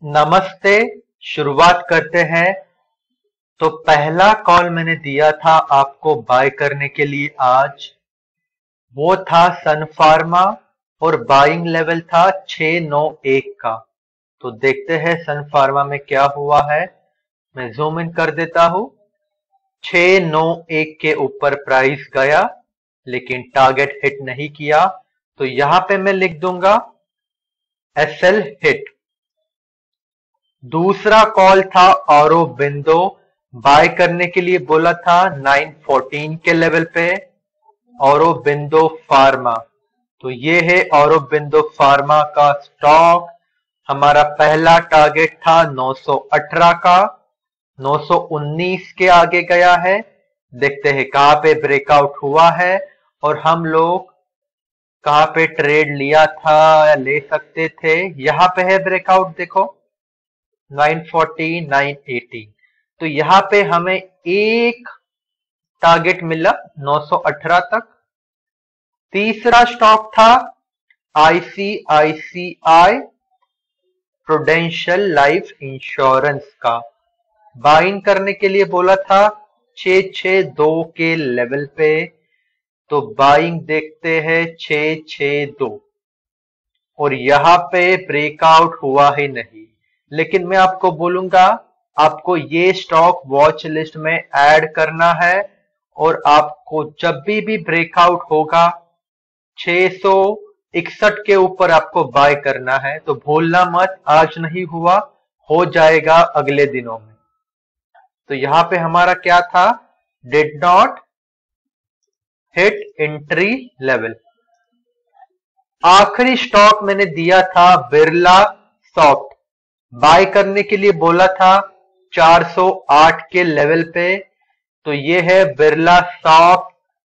नमस्ते। शुरुआत करते हैं। तो पहला कॉल मैंने दिया था आपको बाय करने के लिए आज, वो था सन फार्मा और बाइंग लेवल था 691 का। तो देखते हैं सन फार्मा में क्या हुआ है। मैं जूम इन कर देता हूं। 691 के ऊपर प्राइस गया लेकिन टारगेट हिट नहीं किया, तो यहां पे मैं लिख दूंगा एसएल हिट। दूसरा कॉल था औरोबिंदो, बाय करने के लिए बोला था 914 के लेवल पे। औरोबिंदो फार्मा, तो ये है औरोबिंदो फार्मा का स्टॉक। हमारा पहला टारगेट था 918 का, 919 के आगे गया है। देखते हैं कहां पे ब्रेकआउट हुआ है और हम लोग कहां पे ट्रेड लिया था या ले सकते थे। यहां पे है ब्रेकआउट, देखो 940, 980। तो यहां पे हमें एक टारगेट मिला 918 तक। तीसरा स्टॉक था आईसीआईसीआई प्रूडेंशियल लाइफ इंश्योरेंस का, बाइंग करने के लिए बोला था 662 के लेवल पे। तो बाइंग देखते हैं 662 और यहां पे ब्रेकआउट हुआ ही नहीं। लेकिन मैं आपको बोलूंगा आपको ये स्टॉक वॉच लिस्ट में ऐड करना है और आपको जब भी ब्रेकआउट होगा 661 के ऊपर आपको बाय करना है। तो भूलना मत, आज नहीं हुआ, हो जाएगा अगले दिनों में। तो यहां पे हमारा क्या था, did not hit entry level. आखिरी स्टॉक मैंने दिया था बिरला सॉफ्ट, बाय करने के लिए बोला था 408 के लेवल पे। तो ये है बिरला सॉफ्ट,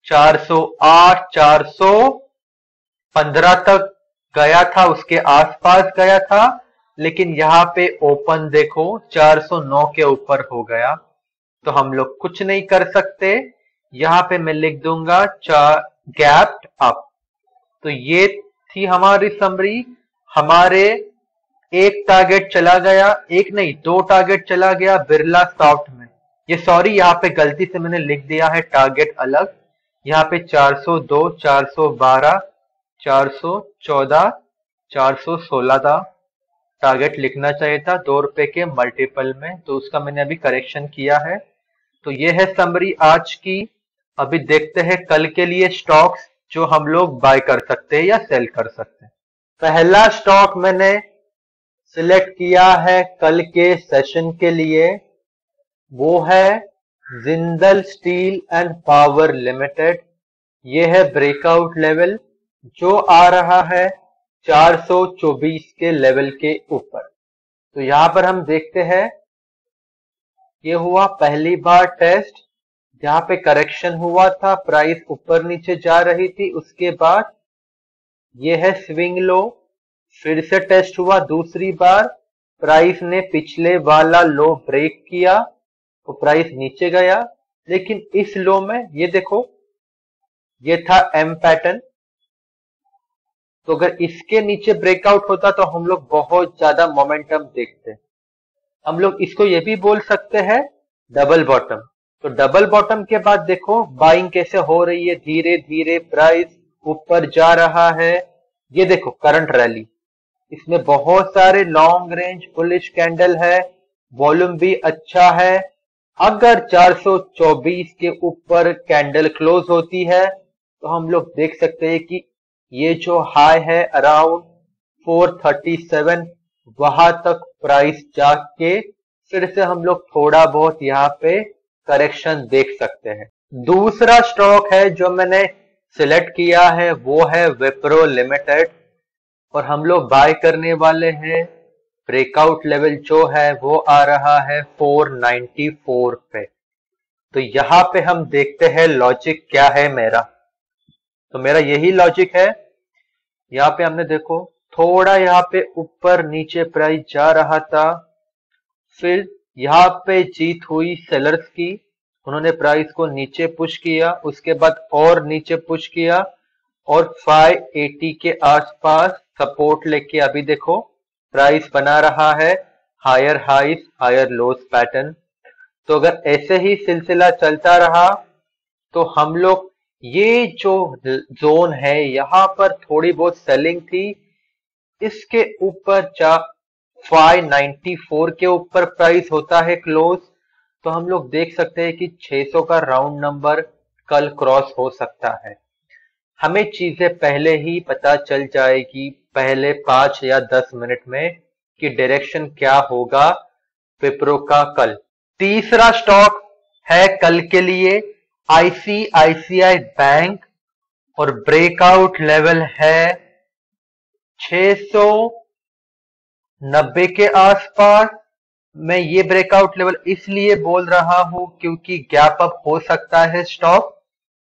408, 415 तक गया था, उसके आसपास गया था। लेकिन यहाँ पे ओपन देखो 409 के ऊपर हो गया, तो हम लोग कुछ नहीं कर सकते। यहाँ पे मैं लिख दूंगा गैप्ड अप। तो ये थी हमारी समरी। हमारे एक टारगेट चला गया, एक नहीं दो टारगेट चला गया बिरला सॉफ्ट में। ये सॉरी, यहाँ पे गलती से मैंने लिख दिया है टारगेट अलग। यहाँ पे 402, 412, 414, 416 था टारगेट, लिखना चाहिए था 2 रुपए के मल्टीपल में, तो उसका मैंने अभी करेक्शन किया है। तो ये है समरी आज की। अभी देखते हैं कल के लिए स्टॉक्स जो हम लोग बाय कर सकते हैं या सेल कर सकते हैं। पहला स्टॉक मैंने सिलेक्ट किया है कल के सेशन के लिए, वो है Jindal steel and power limited. ये है ब्रेकआउट लेवल जो आ रहा है 424 के लेवल के ऊपर। तो यहां पर हम देखते हैं, ये हुआ पहली बार टेस्ट, जहां पे करेक्शन हुआ था, प्राइस ऊपर नीचे जा रही थी। उसके बाद ये है स्विंग लो, फिर से टेस्ट हुआ दूसरी बार, प्राइस ने पिछले वाला लो ब्रेक किया तो प्राइस नीचे गया। लेकिन इस लो में ये देखो, ये था एम पैटर्न, तो अगर इसके नीचे ब्रेकआउट होता तो हम लोग बहुत ज्यादा मोमेंटम देखते। हम लोग इसको ये भी बोल सकते हैं डबल बॉटम। तो डबल बॉटम के बाद देखो बाइंग कैसे हो रही है, धीरे धीरे प्राइस ऊपर जा रहा है। ये देखो करंट रैली, इसमें बहुत सारे लॉन्ग रेंज बुलिश कैंडल है, वॉल्यूम भी अच्छा है। अगर 424 के ऊपर कैंडल क्लोज होती है तो हम लोग देख सकते हैं कि ये जो हाई है अराउंड 437, वहां तक प्राइस जाके फिर से हम लोग थोड़ा बहुत यहाँ पे करेक्शन देख सकते हैं। दूसरा स्टॉक है जो मैंने सिलेक्ट किया है वो है विप्रो लिमिटेड, और हम लोग बाय करने वाले हैं। ब्रेकआउट लेवल जो है वो आ रहा है 494 पे। तो यहां पे हम देखते हैं लॉजिक क्या है मेरा। तो मेरा यही लॉजिक है, यहाँ पे हमने देखो थोड़ा यहाँ पे ऊपर नीचे प्राइस जा रहा था, फिर यहाँ पे जीत हुई सेलर्स की, उन्होंने प्राइस को नीचे पुश किया, उसके बाद और नीचे पुश किया और 580 के आसपास सपोर्ट लेके अभी देखो प्राइस बना रहा है higher highs higher lows pattern. तो अगर ऐसे ही सिलसिला चलता रहा तो हम लोग ये जो जोन है यहां पर थोड़ी बहुत सेलिंग थी, इसके ऊपर 594 के ऊपर प्राइस होता है क्लोज, तो हम लोग देख सकते हैं कि 600 का राउंड नंबर कल क्रॉस हो सकता है। हमें चीजें पहले ही पता चल जाएगी पहले 5 या 10 मिनट में कि डायरेक्शन क्या होगा विप्रो का कल। तीसरा स्टॉक है कल के लिए आईसीआईसीआई बैंक और ब्रेकआउट लेवल है 690 के आसपास। मैं ये ब्रेकआउट लेवल इसलिए बोल रहा हूं क्योंकि गैप अप हो सकता है स्टॉक,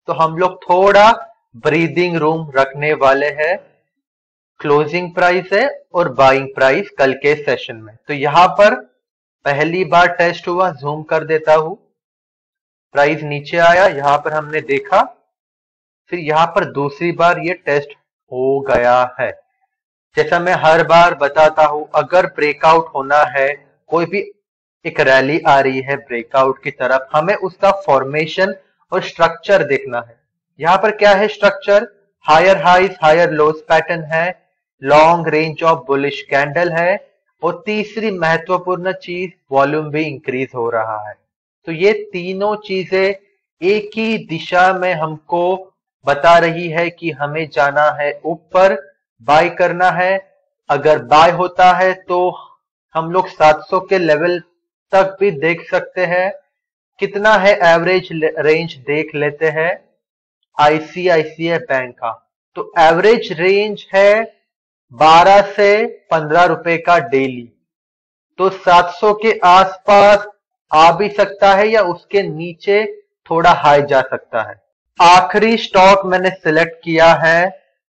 तो हम लोग थोड़ा ब्रीदिंग रूम रखने वाले हैं। क्लोजिंग प्राइस है और बाइंग प्राइस कल के सेशन में। तो यहां पर पहली बार टेस्ट हुआ, जूम कर देता हूं, प्राइस नीचे आया, यहां पर हमने देखा, फिर यहां पर दूसरी बार ये टेस्ट हो गया है। जैसा मैं हर बार बताता हूं, अगर ब्रेकआउट होना है, कोई भी एक रैली आ रही है ब्रेकआउट की तरफ, हमें उसका फॉर्मेशन और स्ट्रक्चर देखना है। यहां पर क्या है structure, higher highs higher lows pattern है, long range of bullish candle है, और तीसरी महत्वपूर्ण चीज वॉल्यूम भी इंक्रीज हो रहा है। तो ये तीनों चीजें एक ही दिशा में हमको बता रही है कि हमें जाना है ऊपर, बाय करना है। अगर बाय होता है तो हम लोग 700 के लेवल तक भी देख सकते हैं। कितना है एवरेज रेंज देख लेते हैं आईसीआईसीआई बैंक का। तो एवरेज रेंज है 12 से 15 रुपए का डेली, तो 700 के आसपास आ भी सकता है या उसके नीचे थोड़ा हाई जा सकता है। आखिरी स्टॉक मैंने सिलेक्ट किया है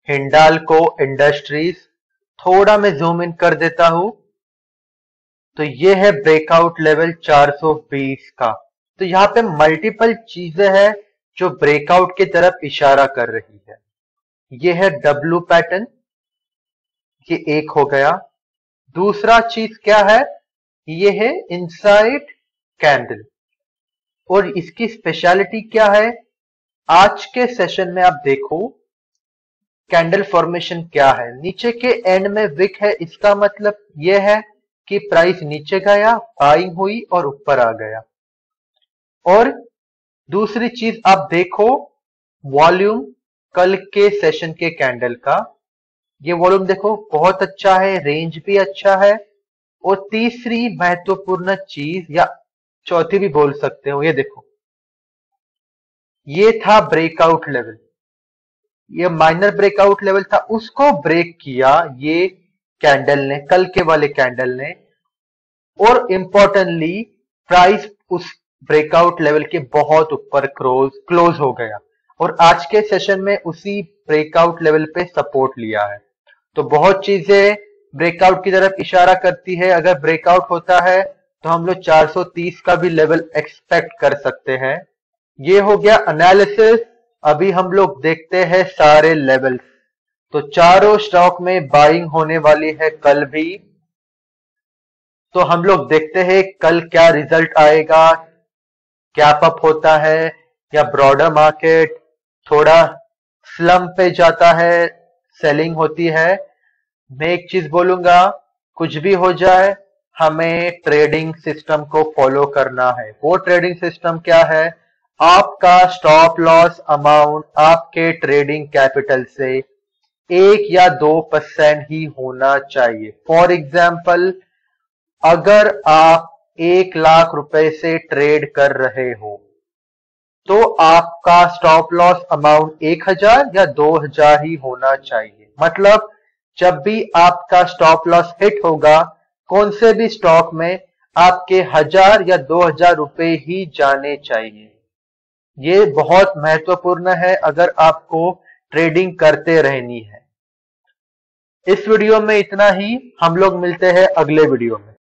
हिंडाल्को इंडस्ट्रीज। थोड़ा मैं जूम इन कर देता हूं, तो ये है ब्रेकआउट लेवल 420 का। तो यहां पे मल्टीपल चीजें हैं जो ब्रेकआउट की तरफ इशारा कर रही है। ये है डब्ल्यू पैटर्न, ये एक हो गया। दूसरा चीज क्या है, ये है इनसाइड कैंडल, और इसकी स्पेशलिटी क्या है, आज के सेशन में आप देखो कैंडल फॉर्मेशन क्या है। नीचे के एंड में विक है, इसका मतलब यह है कि प्राइस नीचे गया, बाइंग हुई और ऊपर आ गया। और दूसरी चीज आप देखो वॉल्यूम कल के सेशन के कैंडल का, ये वॉल्यूम देखो बहुत अच्छा है, रेंज भी अच्छा है। और तीसरी महत्वपूर्ण चीज या चौथी भी बोल सकते हो, ये देखो ये था ब्रेकआउट लेवल, ये माइनर ब्रेकआउट लेवल था, उसको ब्रेक किया ये कैंडल ने, कल के वाले कैंडल ने। और इंपॉर्टेंटली प्राइस उस ब्रेकआउट लेवल के बहुत ऊपर क्लोज हो गया और आज के सेशन में उसी ब्रेकआउट लेवल पे सपोर्ट लिया है। तो बहुत चीजें ब्रेकआउट की तरफ इशारा करती है। अगर ब्रेकआउट होता है तो हम लोग 430 का भी लेवल एक्सपेक्ट कर सकते हैं। ये हो गया एनालिसिस। अभी हम लोग देखते हैं सारे लेवल्स। तो चारों स्टॉक में बाइंग होने वाली है कल भी, तो हम लोग देखते हैं कल क्या रिजल्ट आएगा, गैप अप होता है या ब्रॉडर मार्केट थोड़ा स्लम पे जाता है, सेलिंग होती है। मैं एक चीज बोलूंगा, कुछ भी हो जाए हमें ट्रेडिंग सिस्टम को फॉलो करना है। वो ट्रेडिंग सिस्टम क्या है, आपका स्टॉप लॉस अमाउंट आपके ट्रेडिंग कैपिटल से 1 या 2% ही होना चाहिए। फॉर एग्जाम्पल, अगर आप 1 लाख रुपए से ट्रेड कर रहे हो तो आपका स्टॉप लॉस अमाउंट 1000 या 2000 ही होना चाहिए। मतलब जब भी आपका स्टॉप लॉस हिट होगा कौन से भी स्टॉक में, आपके 1000 या 2000 रुपए ही जाने चाहिए। ये बहुत महत्वपूर्ण है अगर आपको ट्रेडिंग करते रहनी है। इस वीडियो में इतना ही, हम लोग मिलते हैं अगले वीडियो में।